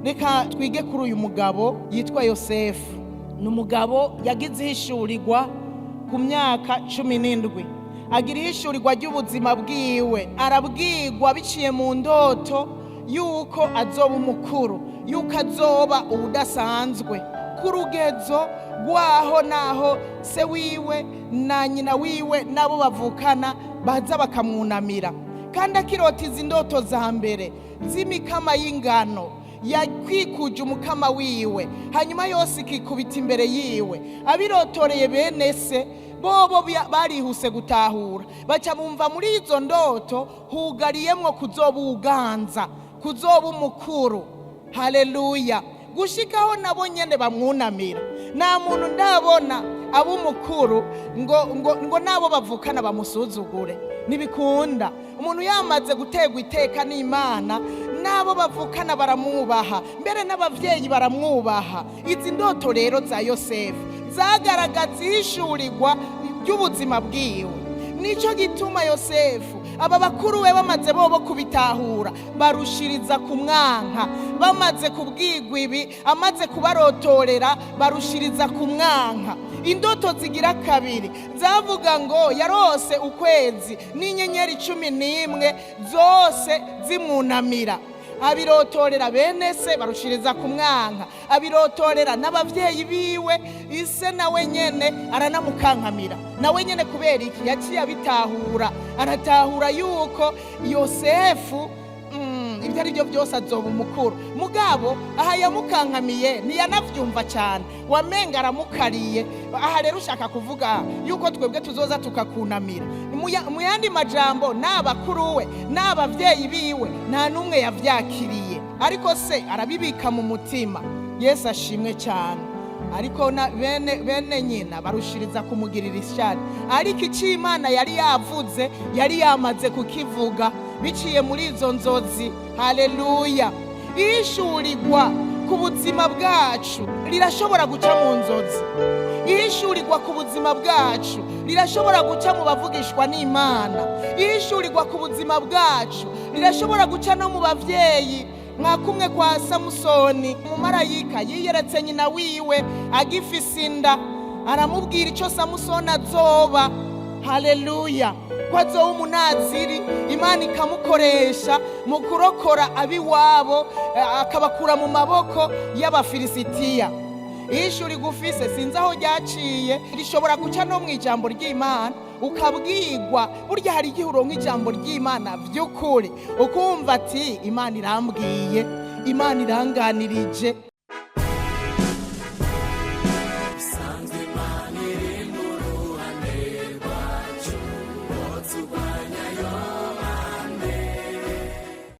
reka twige kuri uyu mugabo yitwa Yosefu. Ni umugabo yagize ihishurirwa ku myaka 17, agira ihishurirwa ry'ubuzima bwiwe, arabwirwa biciye mu ndoto yuko azoba umukuru, yuko azoba ubudasanzwe ku rugezo rwaho naho se wiwe na nyina wiwe nabo bavukana baza bakamwunamira. Kandi akirota izi ndoto za mbere z'imikama y'ingano, yakwikuje umukama wiwe, hanyuma yose ikikubita imbere yiwe. Abirotoreye bene se bobo barihuse gutahura, baca bumva muri izo ndoto hugariyemwo kuzoba uganza, kuzoba umukuru. Haleluya! Gushikaho nabo nyene bamwunamira. Nta muntu ndabona abo umukuru ngo nabo bavukana bamusuzugure. Nibikunda. Umuntu yamaze gutegwa iteka n'Imana, nabo bavukana baramwubaha, mbere n'abavyeyi baramwubaha. Izi ndoto rero za Yosefu zagaragaza ihishurirwa ry'ubuzima bwiwe. Nico gituma Yosefu aba bakuru we bamaze bobo kubitahura, barushiriza kumwanka. Bamaze kubwirwa ibi, amaze kubarotorera, barushiriza kumwanka. Indoto zigira kabiri zavuga ngo yarose ukwezi n'inyenyeri 11 zose zimwunamira. Abirotorera bene se barushiriza kumwanka, abirotorera n'abavyeyi biwe. Ise nawe nyene aranamukankamira, nawe nyene kubera iki yaciye abitahura, aratahura yuko Yosefu ibyo ari byo byose azoba umukuru. Mugabo aha yamukankamiye ntiyanavyumva cyane, wamenga aramukariye. Aha rero ushaka kuvuga yuko twebwe tuzoza tukakunamira. Mu yandi majambo n'abakuru we n'abavyeyi biwe nta numwe yavyakiriye, ariko se arabibika mu mutima. Yesu ashimwe cyane. Ariko bene nyina barushiriza kumugirira ishyari, ariko icyo Imana yari yavuze yari yamaze kukivuga biciye muri izo nzozi. Haleluya! Ihishurirwa ku buzima bwacu rirashobora guca mu nzozi. Ihishurirwa ku buzima bwacu rirashobora guca mu bavugishwa n'Imana. Ihishurirwa ku buzima bwacu rirashobora guca no mu bavyeyi. Mwakumwe kwa Samusoni, umumarayika yiyeretse nyina wiwe agifise inda, aramubwira ico Samusoni azoba. Haleluya! Ko azoba umunaziri. Imana ikamukoresha mu kurokora abiwabo, akabakura mu maboko y'Abafilisitiya. Ihishurirwa ufise sinzi aho ryaciye, rishobora guca no mu ijambo ry'Imana, ukabwirwa. Burya hari igihe uronka ijambo ry'Imana vy'ukuri, ukumva ati Imana irambwiye, Imana iranganirije.